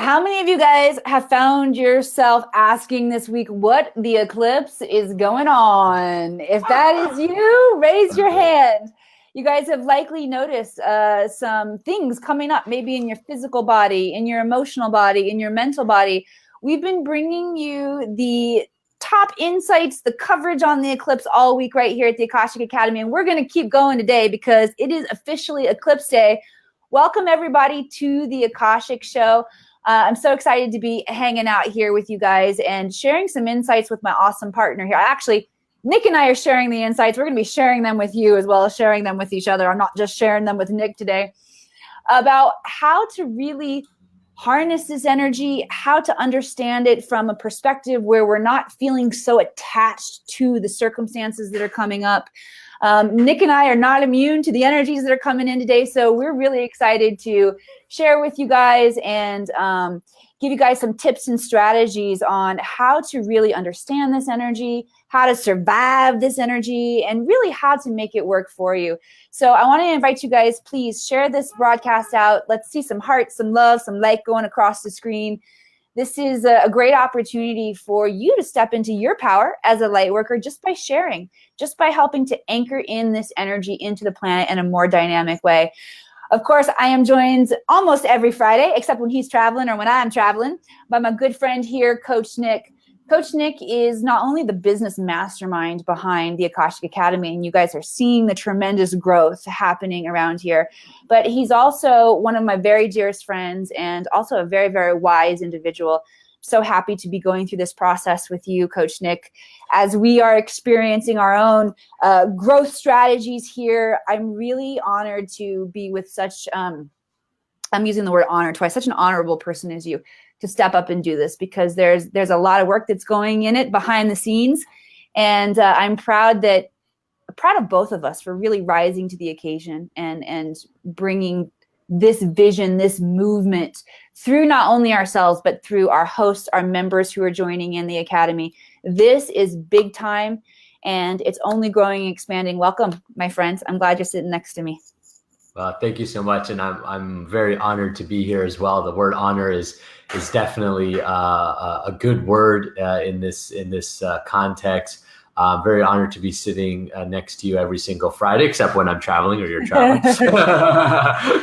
How many of you guys have found yourself asking this week what the eclipse is going on? If that is you, raise your hand. You guys have likely noticed some things coming up, maybe in your physical body, in your emotional body, in your mental body. We've been bringing you the top insights, the coverage on the eclipse all week right here at the Akashic Academy. And we're going to keep going today because it is officially Eclipse Day. Welcome, everybody, to the Akashic Show. I'm so excited to be hanging out here with you guys and sharing some insights with my awesome partner here. Actually, Nick and I are sharing the insights. We're going to be sharing them with you as well as sharing them with each other. I'm not just sharing them with Nick today. About how to really harness this energy, how to understand it from a perspective where we're not feeling so attached to the circumstances that are coming up. Nick and I are not immune to the energies that are coming in today, so we're really excited to share with you guys and give you guys some tips and strategies on how to really understand this energy, how to survive this energy, and really how to make it work for you. So I want to invite you guys, please share this broadcast out. Let's see some hearts, some love, some light going across the screen. This is a great opportunity for you to step into your power as a light worker just by sharing, just by helping to anchor in this energy into the planet in a more dynamic way. Of course, I am joined almost every Friday, except when he's traveling or when I'm traveling, by my good friend here, Coach Nick. Coach Nick is not only the business mastermind behind the Akashic Academy, and you guys are seeing the tremendous growth happening around here, but he's also one of my very dearest friends and also a very, very wise individual. So happy to be going through this process with you, Coach Nick, as we are experiencing our own growth strategies here. I'm really honored to be with such, I'm using the word honor twice, such an honorable person as you, to step up and do this, because there's a lot of work that's going in it behind the scenes. And I'm proud of both of us for really rising to the occasion and bringing this vision, this movement through not only ourselves, but through our hosts, our members who are joining in the Academy. This is big time and it's only growing and expanding. Welcome, my friends. I'm glad you're sitting next to me. Thank you so much, and I'm very honored to be here as well. The word honor is definitely a good word in this context. I'm very honored to be sitting next to you every single Friday, except when I'm traveling or you're traveling.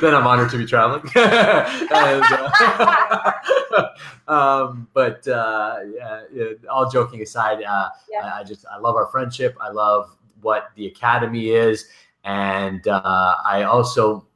Then I'm honored to be traveling. But all joking aside, I love our friendship. I love what the Academy is. And I also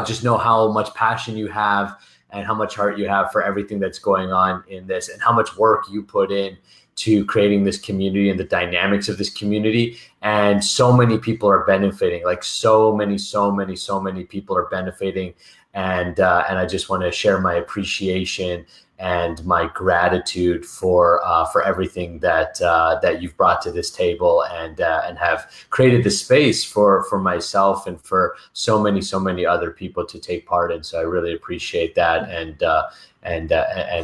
just know how much passion you have and how much heart you have for everything that's going on in this and how much work you put in to creating this community and the dynamics of this community. And so many people are benefiting, like so many people are benefiting. And I just want to share my appreciation and my gratitude for everything that you've brought to this table and have created the space for myself and for so many other people to take part in. So I really appreciate that and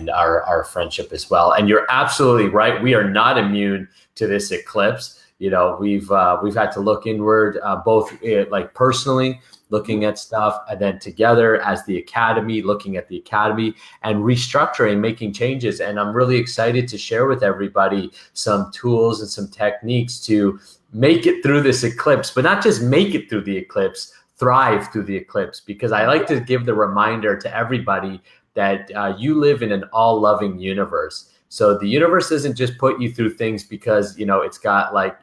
our friendship as well. And you're absolutely right. We are not immune to this eclipse. You know, we've had to look inward, both like personally, looking at stuff, and then together as the Academy, looking at the Academy and restructuring, making changes. And I'm really excited to share with everybody some tools and some techniques to make it through this eclipse, but not just make it through the eclipse, thrive through the eclipse. Because I like to give the reminder to everybody that you live in an all-loving universe. So the universe doesn't just put you through things because, it's got like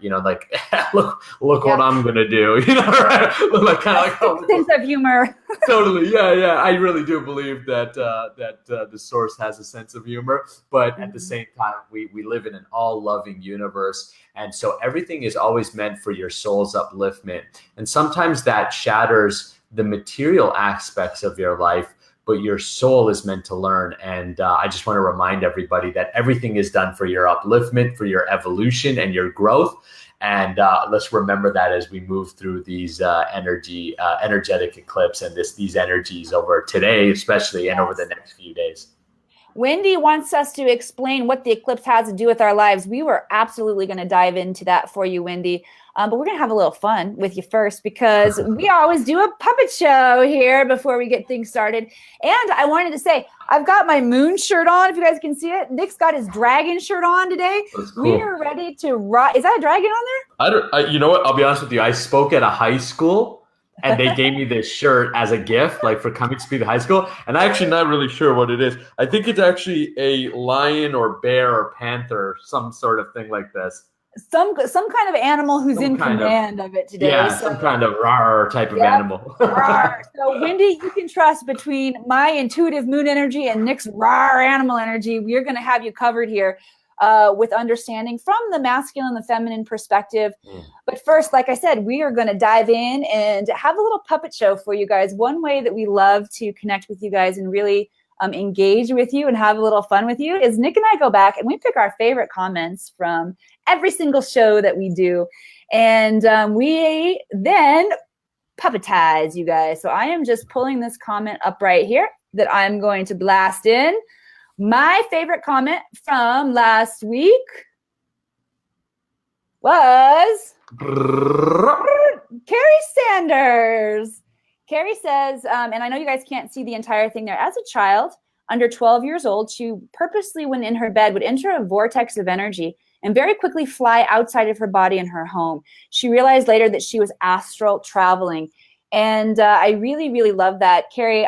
look what I'm going to do, right? Like kind of like sense of humor. Totally. Yeah. I really do believe that the source has a sense of humor, but at the same time, we live in an all-loving universe. And so everything is always meant for your soul's upliftment. And sometimes that shatters the material aspects of your life, but your soul is meant to learn. And I just want to remind everybody that everything is done for your upliftment, for your evolution and your growth. And let's remember that as we move through these energetic eclipse and these energies over today, especially, and over the next few days. Wendy wants us to explain what the eclipse has to do with our lives. We were absolutely going to dive into that for you, Wendy. But we're going to have a little fun with you first because we always do a puppet show here before we get things started. And I wanted to say, I've got my moon shirt on, if you guys can see it. Nick's got his dragon shirt on today. That's cool. We are ready to rock. Is that a dragon on there? You know what? I'll be honest with you. I spoke at a high school. And they gave me this shirt as a gift, like for coming to speak at high school. And I'm actually not really sure what it is. I think it's actually a lion or bear or panther, some sort of thing like this. Some kind of animal who's in command of it today. Yeah, some kind of rawr type of animal. So Wendy, you can trust between my intuitive moon energy and Nick's rawr animal energy. We're going to have you covered here. With understanding from the masculine and the feminine perspective. But first, like I said, we are going to dive in and have a little puppet show for you guys. One way that we love to connect with you guys and really engage with you and have a little fun with you is Nick and I go back and we pick our favorite comments from every single show that we do. And we then puppetize you guys. So I am just pulling this comment up right here that I'm going to blast in. My favorite comment from last week was Carrie Sanders. Carrie says, and I know you guys can't see the entire thing there. As a child, under 12 years old, she purposely, when in her bed, would enter a vortex of energy and very quickly fly outside of her body in her home. She realized later that she was astral traveling. And I really, really love that. Carrie,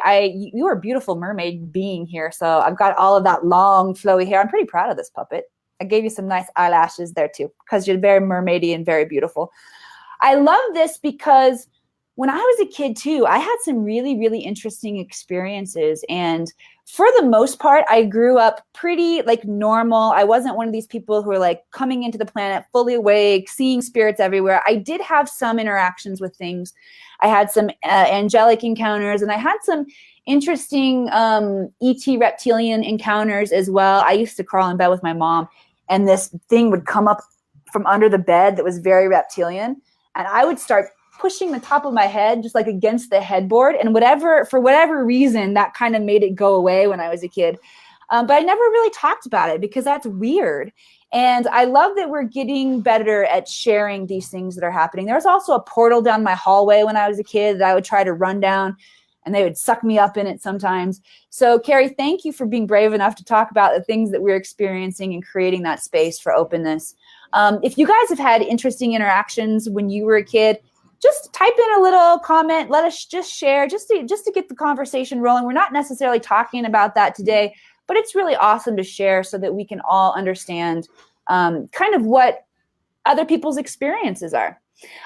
you are a beautiful mermaid being here. So I've got all of that long, flowy hair. I'm pretty proud of this puppet. I gave you some nice eyelashes there too, because you're very mermaidy and very beautiful. I love this because when I was a kid too, I had some really, really interesting experiences. And for the most part, I grew up pretty like normal. I wasn't one of these people who are like coming into the planet fully awake, seeing spirits everywhere. I did have some interactions with things. I had some angelic encounters, and I had some interesting ET reptilian encounters as well. I used to crawl in bed with my mom, and this thing would come up from under the bed that was very reptilian, and I would start pushing the top of my head just like against the headboard, and for whatever reason, that kind of made it go away when I was a kid. But I never really talked about it because that's weird. And I love that we're getting better at sharing these things that are happening. There was also a portal down my hallway when I was a kid that I would try to run down, and they would suck me up in it sometimes. So Carrie, thank you for being brave enough to talk about the things that we're experiencing and creating that space for openness. If you guys have had interesting interactions when you were a kid, just type in a little comment. Let us just share, just to get the conversation rolling. We're not necessarily talking about that today, but it's really awesome to share so that we can all understand kind of what other people's experiences are.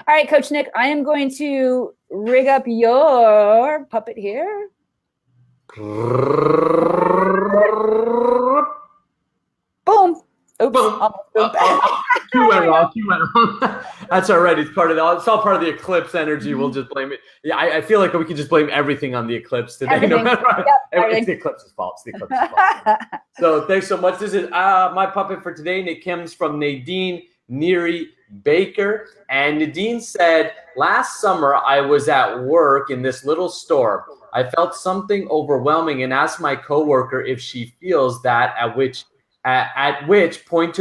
All right, Coach Nick, I am going to rig up your puppet here. Boom. Oops. You went wrong. That's all right. It's all part of the eclipse energy. We'll just blame it. Yeah, I feel like we can just blame everything on the eclipse today. No matter what. It's the eclipse's fault. It's the eclipse's fault. So thanks so much. This is my puppet for today. And it comes from Nadine Neary Baker. And Nadine said, last summer I was at work in this little store. I felt something overwhelming and asked my coworker if she feels that, at which point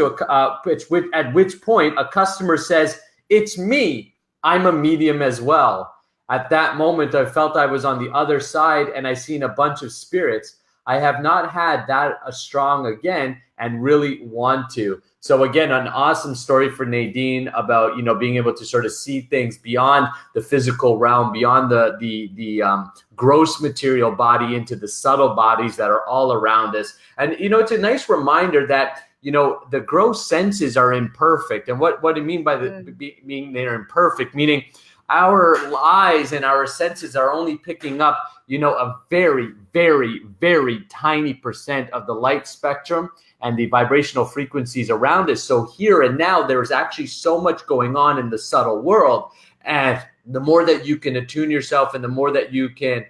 a customer says, "It's me. I'm a medium as well." At that moment, I felt I was on the other side, and I seen a bunch of spirits. I have not had that strong again, and really want to. So again, an awesome story for Nadine about, being able to sort of see things beyond the physical realm, beyond the gross material body into the subtle bodies that are all around us. And, it's a nice reminder that, the gross senses are imperfect. And what I mean by meaning they're imperfect, meaning our eyes and our senses are only picking up, a very, very, very tiny percent of the light spectrum and the vibrational frequencies around us. So here and now, there's actually so much going on in the subtle world. And the more that you can attune yourself and the more that you can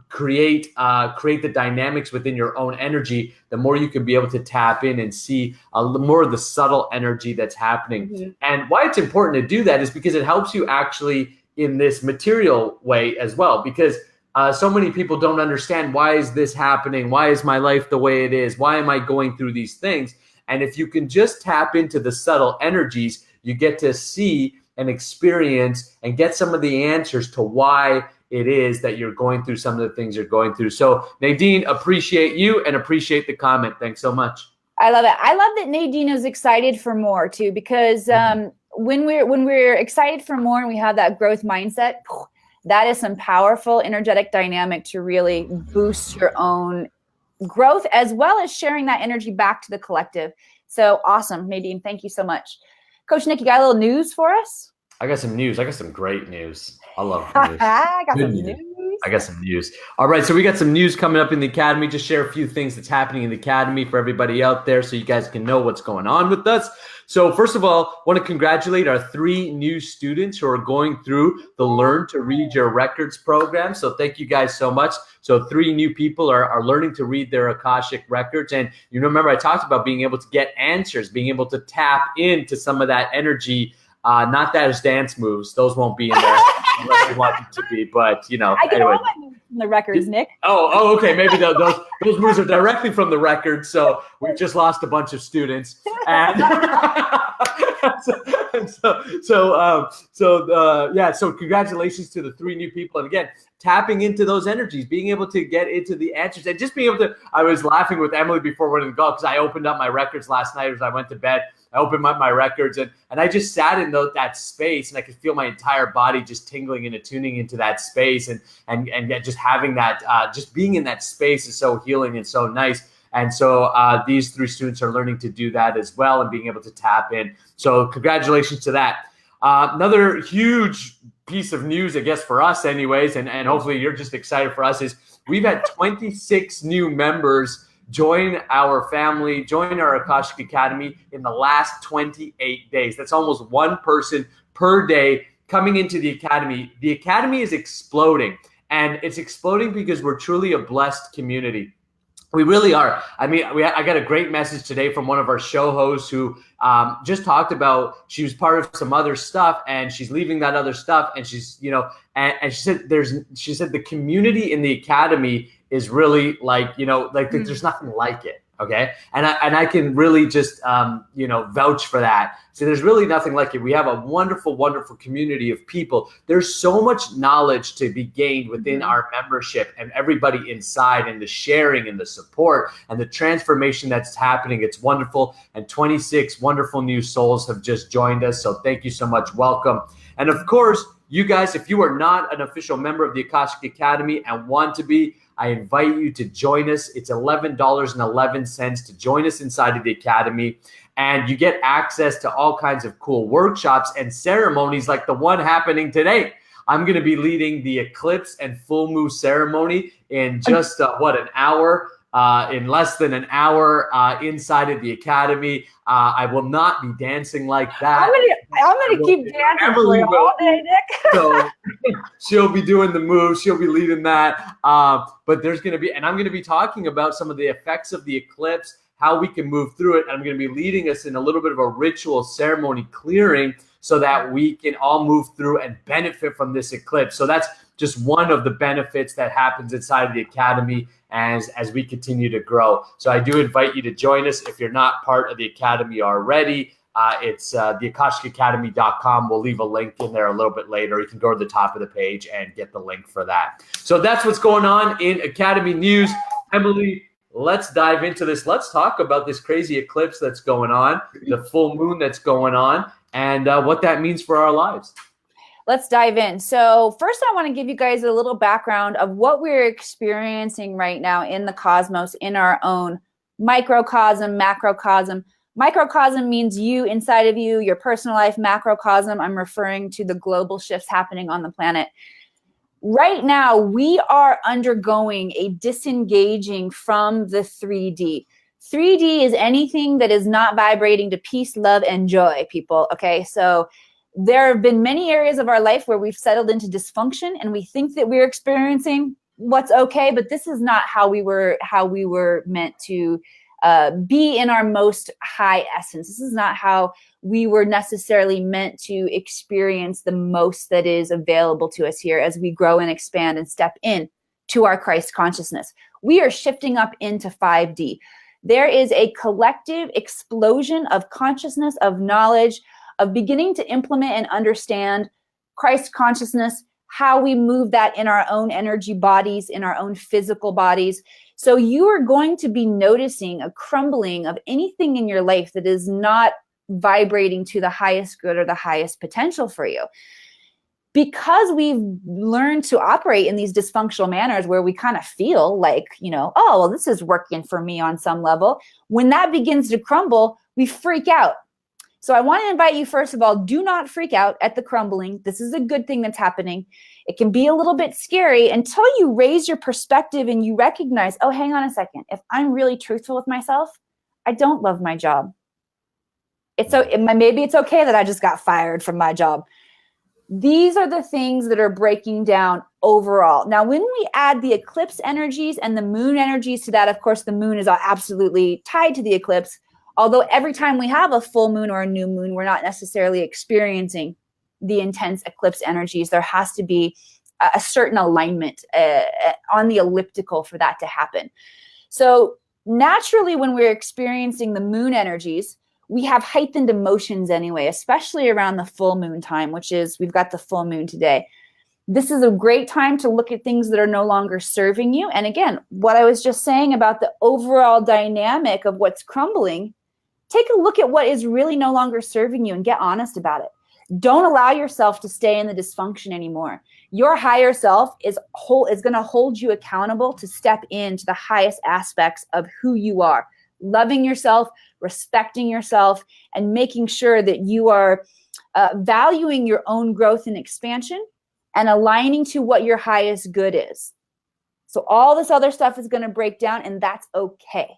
create the dynamics within your own energy, the more you can be able to tap in and see more of the subtle energy that's happening. Mm-hmm. And why it's important to do that is because it helps you actually in this material way as well. Because So many people don't understand, why is this happening? Why is my life the way it is? Why am I going through these things? And if you can just tap into the subtle energies, you get to see and experience and get some of the answers to why it is that you're going through some of the things you're going through. So Nadine, appreciate you and appreciate the comment. Thanks so much. I love it. I love that Nadine is excited for more too, because when we're excited for more and we have that growth mindset, that is some powerful energetic dynamic to really boost your own growth, as well as sharing that energy back to the collective. So awesome, Nadine. Thank you so much. Coach Nick, you got a little news for us? I got some news. I got some great news. I love news. I got some news. I got some news. All right, so we got some news coming up in the Academy. Just share a few things that's happening in the Academy for everybody out there so you guys can know what's going on with us. So first of all, I want to congratulate our 3 new students who are going through the Learn to Read Your Records program. So thank you guys so much. So 3 new people are learning to read their Akashic Records. And you remember I talked about being able to get answers, being able to tap into some of that energy. Not that as dance moves; those won't be in there unless you want them to be. But you know, I get all my moves from the records, Nick. Oh, okay. Maybe those moves are directly from the records. So we've just lost a bunch of students, and so congratulations to the 3 new people, and again, tapping into those energies, being able to get into the answers, and just being able to. I was laughing with Emily before we went to go because I opened up my records last night as I went to bed. I opened up my records and I just sat in that space, and I could feel my entire body just tingling and attuning into that space, and just having that, just being in that space is so healing and so nice. And so these 3 students are learning to do that as well and being able to tap in. So congratulations to that. Another huge piece of news, I guess, for us anyways, and hopefully you're just excited for us, is we've had 26 new members join our family, join our Akashic Academy in the last 28 days. That's almost 1 person per day coming into the Academy. The Academy is exploding, and it's exploding because we're truly a blessed community. We really are. I mean, I got a great message today from one of our show hosts who just talked about she was part of some other stuff and she's leaving that other stuff, and she's, you know, and she said the community in the Academy is really like, you know, like there's nothing like it. Okay. And I can really just, you know, vouch for that. So there's really nothing like it. We have a wonderful, wonderful community of people. There's so much knowledge to be gained within our membership and everybody inside, and the sharing and the support and the transformation that's happening. It's wonderful. And 26 wonderful new souls have just joined us. So thank you so much. Welcome. And of course, you guys, if you are not an official member of the Akashic Academy and want to be, I invite you to join us. It's $11.11 to join us inside of the Academy. And you get access to all kinds of cool workshops and ceremonies like the one happening today. I'm going to be leading the Eclipse and Full Moon ceremony in just, an hour. In less than an hour inside of the Academy. I will not be dancing like that. I'm gonna keep dancing for you all day, Nick. So she'll be doing the moves. She'll be leading that. But there's going to be, and I'm going to be talking about some of the effects of the eclipse, how we can move through it. I'm going to be leading us in a little bit of a ritual ceremony clearing so that we can all move through and benefit from this eclipse. So that's just one of the benefits that happens inside of the Academy as we continue to grow. So I do invite you to join us. If you're not part of the Academy already, it's theakashicacademy.com. We'll leave a link in there a little bit later. You can go to the top of the page and get the link for that. So that's what's going on in Academy news. Emily, let's dive into this. Let's talk about this crazy eclipse that's going on, the full moon that's going on, and what that means for our lives. Let's dive in. So first, I want to give you guys a little background of what we're experiencing right now in the cosmos, in our own microcosm, macrocosm. Microcosm means you, inside of you, your personal life. Macrocosm, I'm referring to the global shifts happening on the planet. Right now, we are undergoing a disengaging from the 3D. 3D is anything that is not vibrating to peace, love, and joy, people. Okay, so there have been many areas of our life where we've settled into dysfunction and we think that we're experiencing what's okay, but this is not how we were meant to be in our most high essence. This is not how we were necessarily meant to experience the most that is available to us here as we grow and expand and step in to our Christ consciousness. We are shifting up into 5D. There is a collective explosion of consciousness, of knowledge, of beginning to implement and understand Christ consciousness, how we move that in our own energy bodies, in our own physical bodies. So you are going to be noticing a crumbling of anything in your life that is not vibrating to the highest good or the highest potential for you. Because we've learned to operate in these dysfunctional manners where we kind of feel like, oh, well, this is working for me on some level. When that begins to crumble, we freak out. So I want to invite you, first of all, do not freak out at the crumbling. This is a good thing that's happening. It can be a little bit scary until you raise your perspective and you recognize, oh, hang on a second. If I'm really truthful with myself, I don't love my job. Maybe it's okay that I just got fired from my job. These are the things that are breaking down overall. Now, when we add the eclipse energies and the moon energies to that, of course, the moon is absolutely tied to the eclipse. Although every time we have a full moon or a new moon, we're not necessarily experiencing the intense eclipse energies. There has to be a certain alignment on the elliptical for that to happen. So naturally, when we're experiencing the moon energies, we have heightened emotions anyway, especially around the full moon time, which is, we've got the full moon today. This is a great time to look at things that are no longer serving you. And again, what I was just saying about the overall dynamic of what's crumbling, take a look at what is really no longer serving you and get honest about it. Don't allow yourself to stay in the dysfunction anymore. Your higher self is going to hold you accountable to step into the highest aspects of who you are. Loving yourself, respecting yourself, and making sure that you are valuing your own growth and expansion and aligning to what your highest good is. So all this other stuff is going to break down, and that's okay,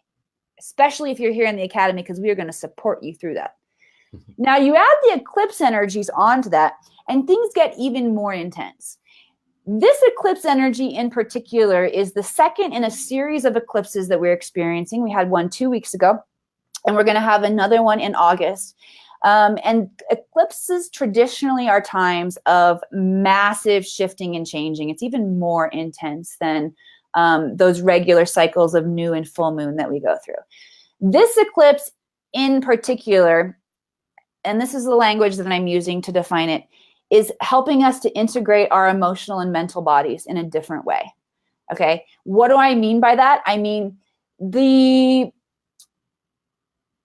especially if you're here in the Academy, because we are going to support you through that. Now, you add the eclipse energies onto that, and things get even more intense. This eclipse energy in particular is the second in a series of eclipses that we're experiencing. We had one 2 weeks ago, and we're going to have another one in August. And eclipses traditionally are times of massive shifting and changing. It's even more intense than those regular cycles of new and full moon that we go through. This eclipse in particular, and this is the language that I'm using to define it, is helping us to integrate our emotional and mental bodies in a different way. Okay, what do I mean by that? I mean,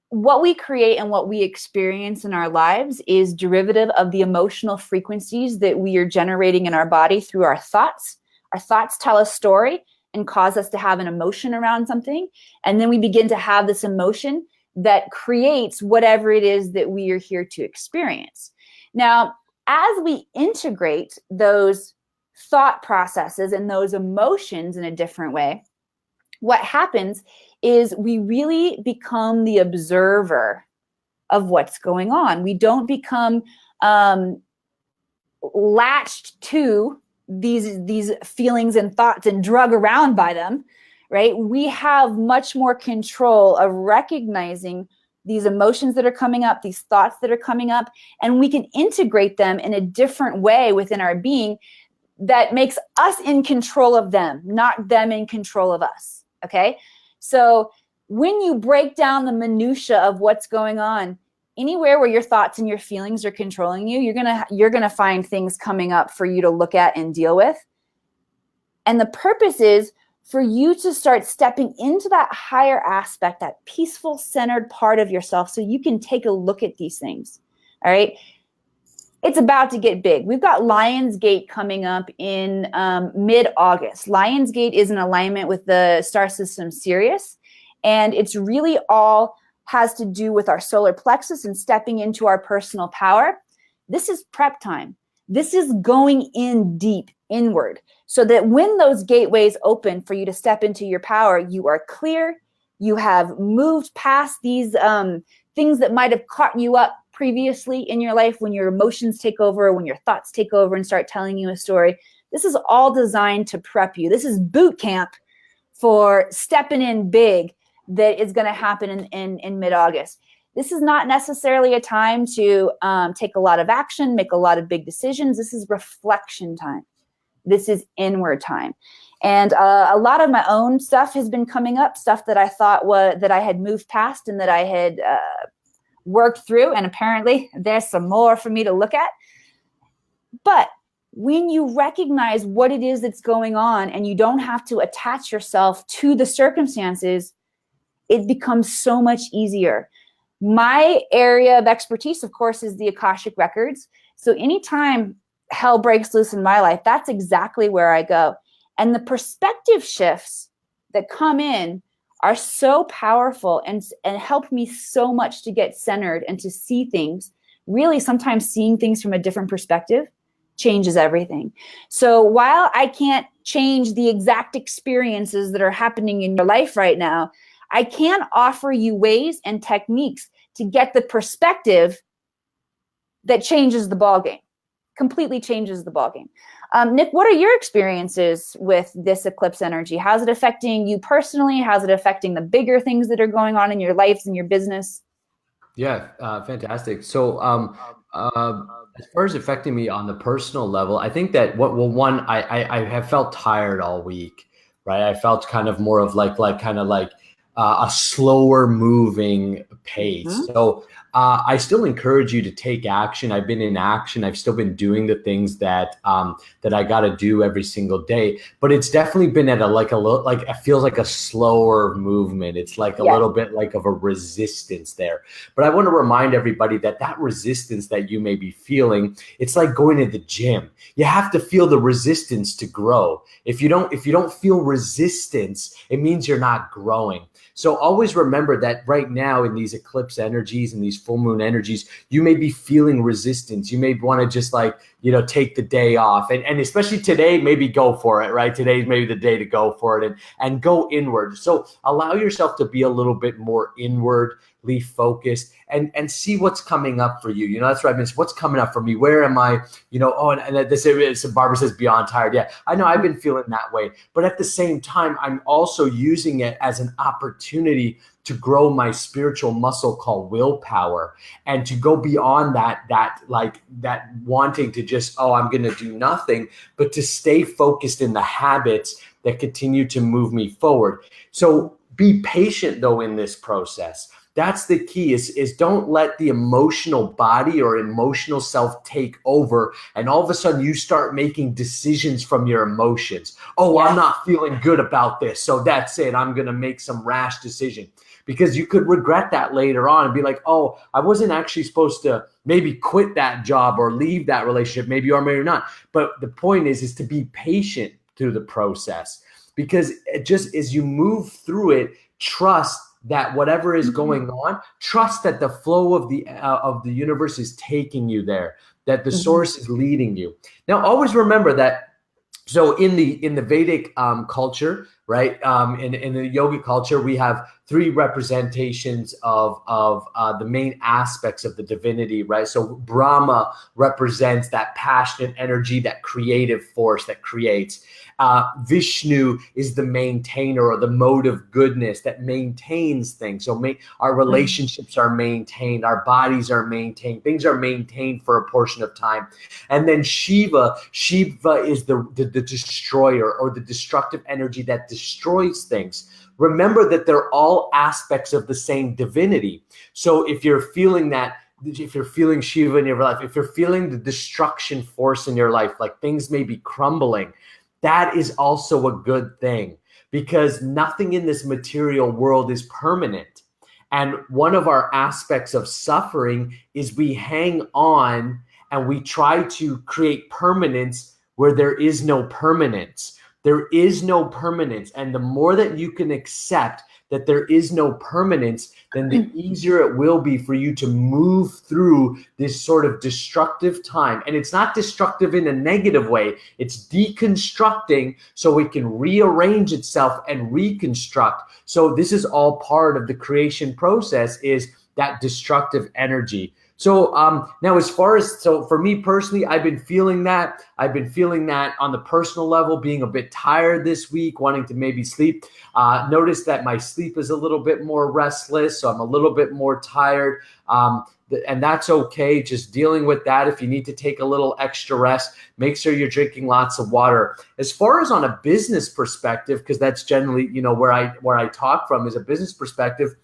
what we create and what we experience in our lives is derivative of the emotional frequencies that we are generating in our body through our thoughts. Our thoughts tell a story and cause us to have an emotion around something. And then we begin to have this emotion that creates whatever it is that we are here to experience. Now, as we integrate those thought processes and those emotions in a different way, what happens is we really become the observer of what's going on. We don't become latched to these feelings and thoughts and drug around by them, right? We have much more control of recognizing these emotions that are coming up, these thoughts that are coming up, and we can integrate them in a different way within our being that makes us in control of them, not them in control of us, okay? So when you break down the minutia of what's going on, anywhere where your thoughts and your feelings are controlling you, you're gonna find things coming up for you to look at and deal with. And the purpose is for you to start stepping into that higher aspect, that peaceful, centered part of yourself, so you can take a look at these things, all right? It's about to get big. We've got Lionsgate coming up in mid-August. Lionsgate is in alignment with the star system Sirius, and it's really all has to do with our solar plexus and stepping into our personal power. This is prep time. This is going in deep, inward, so that when those gateways open for you to step into your power, you are clear, you have moved past these things that might have caught you up previously in your life when your emotions take over, or when your thoughts take over and start telling you a story. This is all designed to prep you. This is boot camp for stepping in big that is going to happen in mid-August. This is not necessarily a time to take a lot of action, make a lot of big decisions. This is reflection time. This is inward time. And a lot of my own stuff has been coming up, stuff that I thought that I had moved past and that I had worked through. And apparently there's some more for me to look at. But when you recognize what it is that's going on and you don't have to attach yourself to the circumstances, it becomes so much easier. My area of expertise, of course, is the Akashic Records. So anytime hell breaks loose in my life, that's exactly where I go. And the perspective shifts that come in are so powerful and help me so much to get centered and to see things. Really, sometimes seeing things from a different perspective changes everything. So while I can't change the exact experiences that are happening in your life right now, I can offer you ways and techniques to get the perspective that changes the ballgame, completely changes the ballgame. Nick, what are your experiences with this eclipse energy? How's it affecting you personally? How's it affecting the bigger things that are going on in your lives and your business? Yeah, fantastic. So as far as affecting me on the personal level, I think that I have felt tired all week, right? I felt kind of more of like a slower moving pace. Mm-hmm. So I still encourage you to take action. I've been in action. I've still been doing the things that I got to do every single day. But it's definitely been at it feels like a slower movement. It's like a little bit like of a resistance there. But I want to remind everybody that resistance that you may be feeling, it's like going to the gym. You have to feel the resistance to grow. If you don't feel resistance, it means you're not growing. So always remember that right now in these eclipse energies and these full moon energies, you may be feeling resistance. You may want to just take the day off. And especially today, maybe go for it, right? Today's maybe the day to go for it and go inward. So allow yourself to be a little bit more inwardly focused and see what's coming up for you. That's what I mean. What's coming up for me? Where am I? Barbara says beyond tired. Yeah, I know I've been feeling that way. But at the same time, I'm also using it as an opportunity to grow my spiritual muscle called willpower and to go beyond that wanting to just, I'm going to do nothing, but to stay focused in the habits that continue to move me forward. So be patient though in this process. That's the key is don't let the emotional body or emotional self take over. And all of a sudden you start making decisions from your emotions. I'm not feeling good about this. So that's it. I'm going to make some rash decision. Because you could regret that later on and be like, I wasn't actually supposed to maybe quit that job or leave that relationship. Maybe you are, maybe you're not. But the point is to be patient through the process. Because just as you move through it, trust that whatever is going on, trust that the flow of the universe is taking you there, that the source is leading you. Now, always remember that. So in the Vedic culture, right, in the yogic culture, we have three representations of the main aspects of the divinity, right? So Brahma represents that passionate energy, that creative force that creates. Vishnu is the maintainer or the mode of goodness that maintains things. So our relationships are maintained, our bodies are maintained, things are maintained for a portion of time. And then Shiva is the destroyer or the destructive energy that destroys things. Remember that they're all aspects of the same divinity. So if you're feeling Shiva in your life, if you're feeling the destruction force in your life, like things may be crumbling, that is also a good thing because nothing in this material world is permanent. And one of our aspects of suffering is we hang on and we try to create permanence where there is no permanence. There is no permanence. And the more that you can accept that there is no permanence, then the easier it will be for you to move through this sort of destructive time. And it's not destructive in a negative way. It's deconstructing so it can rearrange itself and reconstruct. So this is all part of the creation process, is that destructive energy. So now so for me personally, I've been feeling that. I've been feeling that on the personal level, being a bit tired this week, wanting to maybe sleep. Notice that my sleep is a little bit more restless, so I'm a little bit more tired. and that's okay. Just dealing with that. If you need to take a little extra rest, make sure you're drinking lots of water. As far as on a business perspective, because that's generally, where I talk from is a business perspective,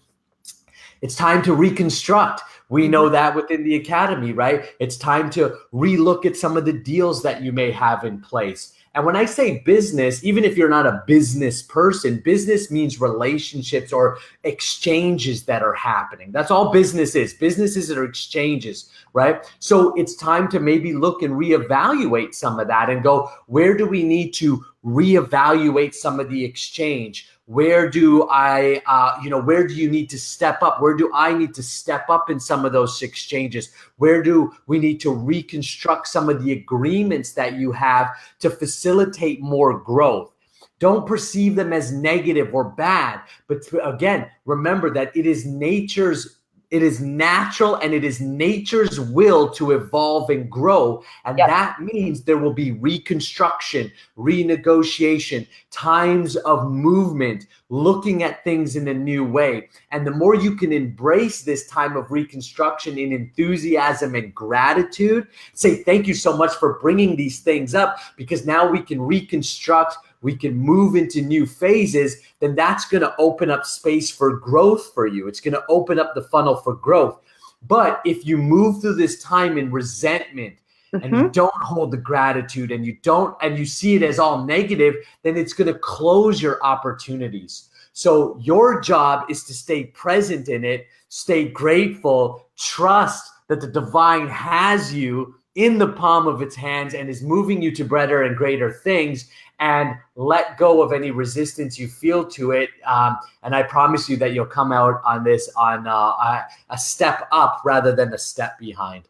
it's time to reconstruct. We know that within the academy, right? It's time to relook at some of the deals that you may have in place. And when I say business, even if you're not a business person, business means relationships or exchanges that are happening. That's all business is. Businesses are exchanges, right? So it's time to maybe look and reevaluate some of that and go, where do we need to reevaluate some of the exchange? Where do where do you need to step up? Where do I need to step up in some of those exchanges? Where do we need to reconstruct some of the agreements that you have to facilitate more growth? Don't perceive them as negative or bad. But again, remember that it is natural and it is nature's will to evolve and grow. And that means there will be reconstruction, renegotiation, times of movement, looking at things in a new way. And the more you can embrace this time of reconstruction in enthusiasm and gratitude, say, thank you so much for bringing these things up, because now we can reconstruct, we can move into new phases, then that's going to open up space for growth for you. It's going to open up the funnel for growth. But if you move through this time in resentment and you don't hold the gratitude and you see it as all negative, then it's going to close your opportunities. So your job is to stay present in it, stay grateful, trust that the divine has you in the palm of its hands and is moving you to better and greater things, and let go of any resistance you feel to it. And I promise you that you'll come out on this on a step up rather than a step behind.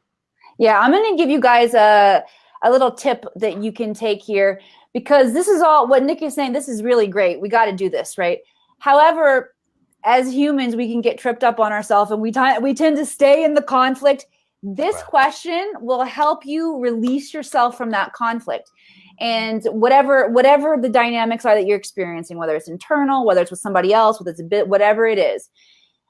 Yeah, I'm going to give you guys a little tip that you can take here, because this is all what Nick is saying. This is really great. We got to do this, right? However, as humans, we can get tripped up on ourselves, and we tend to stay in the conflict. This question will help you release yourself from that conflict. And whatever the dynamics are that you're experiencing, whether it's internal, whether it's with somebody else, whether it's whatever it is.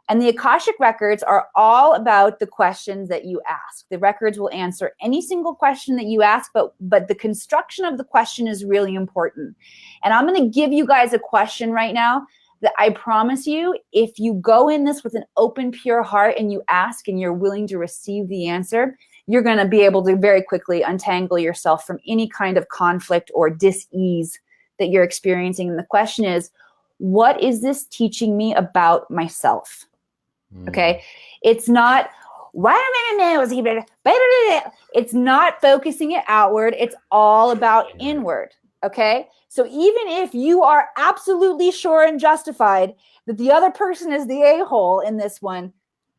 And the Akashic Records are all about the questions that you ask. The records will answer any single question that you ask, but the construction of the question is really important. And I'm going to give you guys a question right now that I promise you, if you go in this with an open, pure heart and you ask and you're willing to receive the answer, you're going to be able to very quickly untangle yourself from any kind of conflict or dis-ease that you're experiencing. And the question is, what is this teaching me about myself? Okay. It's not, it's not focusing it outward. It's all about inward. Okay. So even if you are absolutely sure and justified that the other person is the a-hole in this one,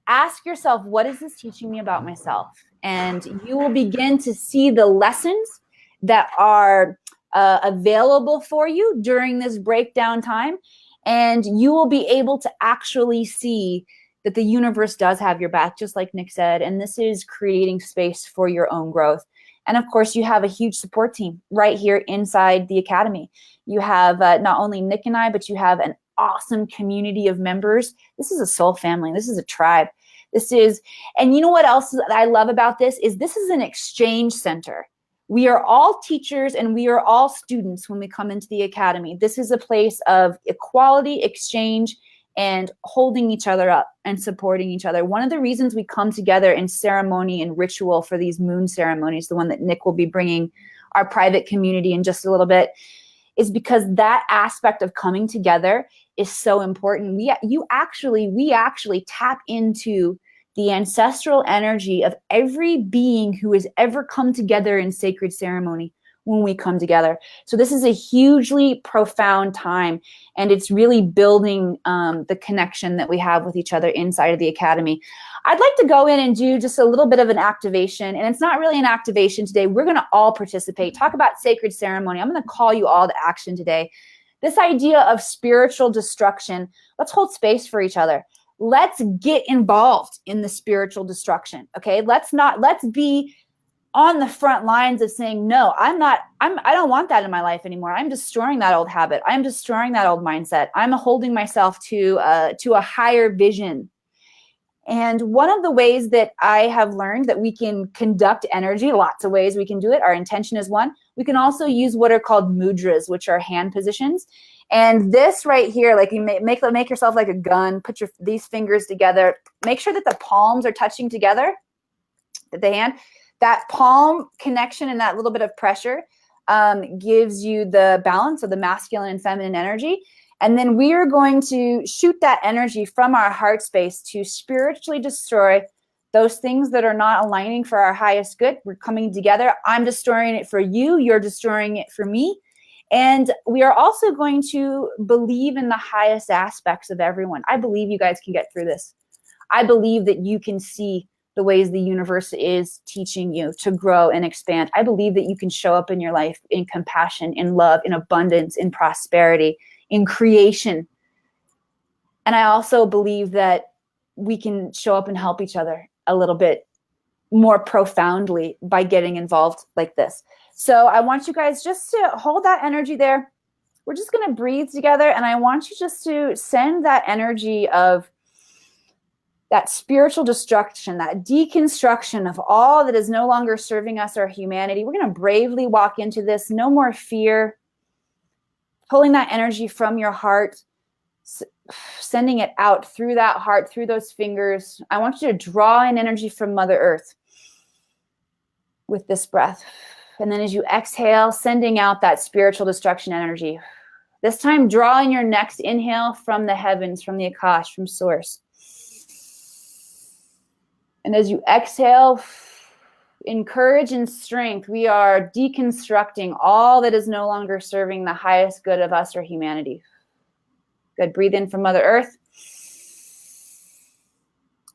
ask yourself, what is this teaching me about myself? And you will begin to see the lessons that are available for you during this breakdown time. And you will be able to actually see that the universe does have your back, just like Nick said. And this is creating space for your own growth. And of course, you have a huge support team right here inside the Academy. You have not only Nick and I, but you have an awesome community of members. This is a soul family. This is a tribe. And you know what else I love about this is an exchange center. We are all teachers and we are all students when we come into the Academy. This is a place of equality, exchange, and holding each other up and supporting each other. One of the reasons we come together in ceremony and ritual for these moon ceremonies, the one that Nick will be bringing our private community in just a little bit, is because that aspect of coming together is so important. We actually tap into the ancestral energy of every being who has ever come together in sacred ceremony when we come together. So this is a hugely profound time, and it's really building the connection that we have with each other inside of the Academy. I'd like to go in and do just a little bit of an activation, and it's not really an activation today. We're going to all participate. Talk about sacred ceremony. I'm going to call you all to action today. This idea of spiritual destruction, let's hold space for each other. Let's get involved in the spiritual destruction, okay? Let's be on the front lines of saying, no, I don't want that in my life anymore. I'm destroying that old habit. I'm destroying that old mindset. I'm holding myself to a higher vision. And one of the ways that I have learned that we can conduct energy, lots of ways we can do it. Our intention is one. We can also use what are called mudras, which are hand positions. And this right here, like you make yourself like a gun, put these fingers together, make sure that the palms are touching together, that palm connection and that little bit of pressure gives you the balance of the masculine and feminine energy. And then we are going to shoot that energy from our heart space to spiritually destroy those things that are not aligning for our highest good. We're coming together. I'm destroying it for you. You're destroying it for me. And we are also going to believe in the highest aspects of everyone. I believe you guys can get through this. I believe that you can see the ways the universe is teaching you to grow and expand. I believe that you can show up in your life in compassion, in love, in abundance, in prosperity, in creation. And I also believe that we can show up and help each other a little bit more profoundly by getting involved like this. So I want you guys just to hold that energy there. We're just going to breathe together. And I want you just to send that energy of that spiritual destruction, that deconstruction of all that is no longer serving us or humanity. We're going to bravely walk into this. No more fear. Pulling that energy from your heart, sending it out through that heart, through those fingers. I want you to draw in energy from Mother Earth with this breath. And then as you exhale, sending out that spiritual destruction energy. This time, draw in your next inhale from the heavens, from the Akash, from Source. And as you exhale, in courage and strength, we are deconstructing all that is no longer serving the highest good of us or humanity. Good. Breathe in from Mother Earth.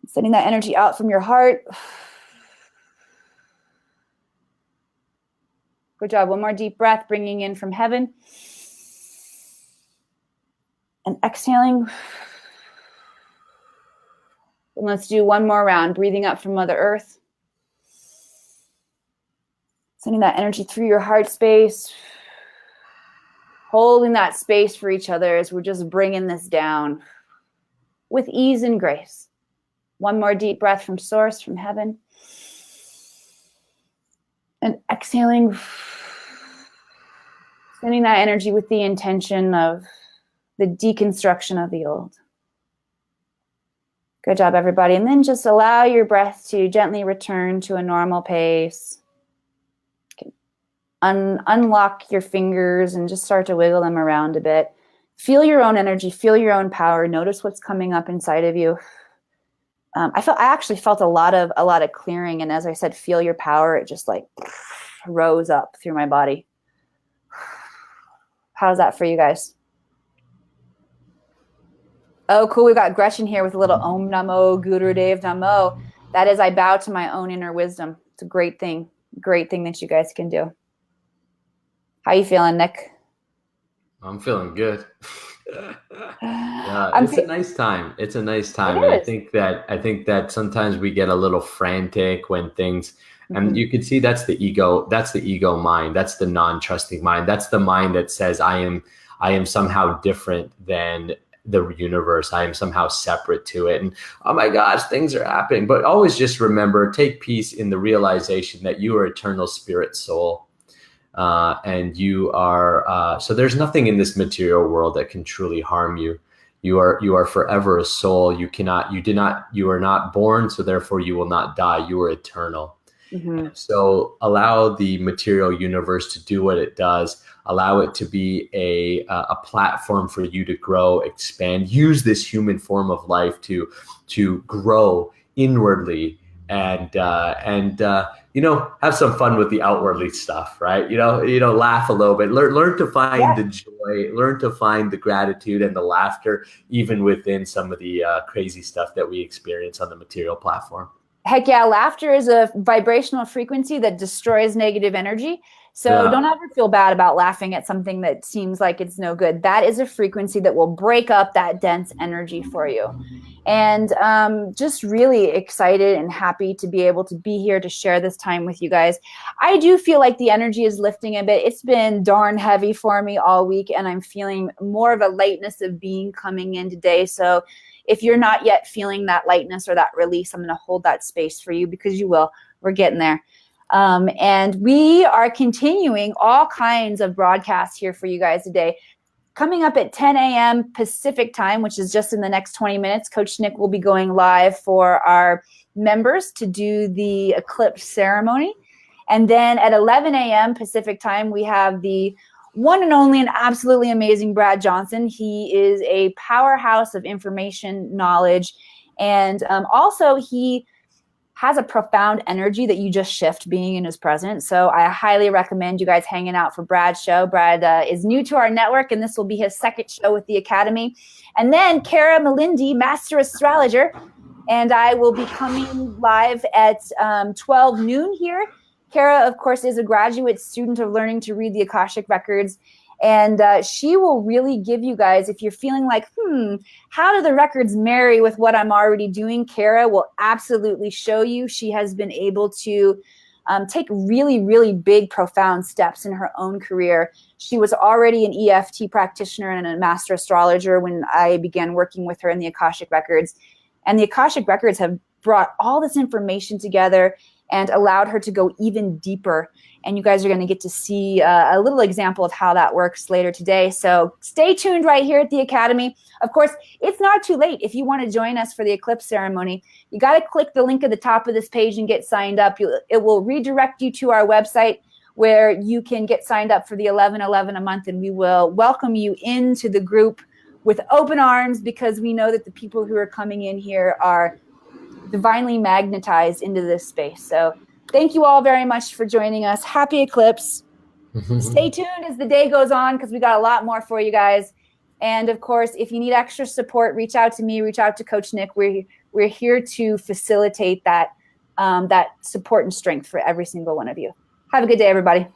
Sending that energy out from your heart. Good job. One more deep breath, bringing in from heaven. And exhaling. And let's do one more round, breathing up from Mother Earth. Sending that energy through your heart space. Holding that space for each other as we're just bringing this down with ease and grace. One more deep breath from Source, from heaven. And exhaling. Sending that energy with the intention of the deconstruction of the old. Good job, everybody. And then just allow your breath to gently return to a normal pace. Unlock your fingers and just start to wiggle them around a bit. Feel your own energy, feel your own power. Notice what's coming up inside of you. I actually felt a lot of clearing, and as I said, feel your power. It just like rose up through my body. How's that for you guys? Oh, cool. We've got Gretchen here with a little Om Namo Gurudev Namo. That is, I bow to my own inner wisdom. It's a great thing that you guys can do. How you feeling, Nick? I'm feeling good. It's a nice time. It's a nice time. And I think that sometimes we get a little frantic when things, and you can see that's the ego. That's the ego mind. That's the non-trusting mind. That's the mind that says I am somehow different than the universe. I am somehow separate to it. And oh my gosh, things are happening. But always just remember, take peace in the realization that you are eternal spirit soul. And you are, so there's nothing in this material world that can truly harm you. You are forever a soul. You are not born, so therefore you will not die. You are eternal. So allow the material universe to do what it does. Allow it to be a platform for you to grow, expand. Use this human form of life to grow inwardly and have some fun with the outwardly stuff, right? Laugh a little bit, learn to find the joy, learn to find the gratitude and the laughter, even within some of the crazy stuff that we experience on the material platform. Heck yeah, laughter is a vibrational frequency that destroys negative energy. So don't ever feel bad about laughing at something that seems like it's no good. That is a frequency that will break up that dense energy for you. And just really excited and happy to be able to be here to share this time with you guys. I do feel like the energy is lifting a bit. It's been darn heavy for me all week, and I'm feeling more of a lightness of being coming in today. So if you're not yet feeling that lightness or that release, I'm going to hold that space for you, because you will. We're getting there. And we are continuing all kinds of broadcasts here for you guys today. Coming up at 10 a.m. Pacific time, which is just in the next 20 minutes, Coach Nick will be going live for our members to do the Eclipse ceremony. And then at 11 a.m. Pacific time, we have the one and only and absolutely amazing Brad Johnson. He is a powerhouse of information, knowledge, and also he has a profound energy that you just shift being in his presence. So I highly recommend you guys hanging out for Brad's show. Brad is new to our network, and this will be his second show with the Academy. And then Kara Malindi, Master Astrologer, and I will be coming live at 12 noon here. Kara, of course, is a graduate student of learning to read the Akashic Records. And she will really give you guys, if you're feeling like, how do the records marry with what I'm already doing? Kara will absolutely show you. She has been able to take really, really big, profound steps in her own career. She was already an EFT practitioner and a master astrologer when I began working with her in the Akashic Records. And the Akashic Records have brought all this information together and allowed her to go even deeper. And you guys are going to get to see a little example of how that works later today. So stay tuned right here at the Academy. Of course, it's not too late. If you want to join us for the Eclipse ceremony, you got to click the link at the top of this page and get signed up. It will redirect you to our website where you can get signed up for the 11/11 a month, and we will welcome you into the group with open arms, because we know that the people who are coming in here are divinely magnetized into this space. So thank you all very much for joining us. Happy Eclipse. Stay tuned as the day goes on, because we got a lot more for you guys. And of course, if you need extra support, reach out to me, reach out to Coach Nick. We're here to facilitate that, that support and strength for every single one of you. Have a good day, everybody.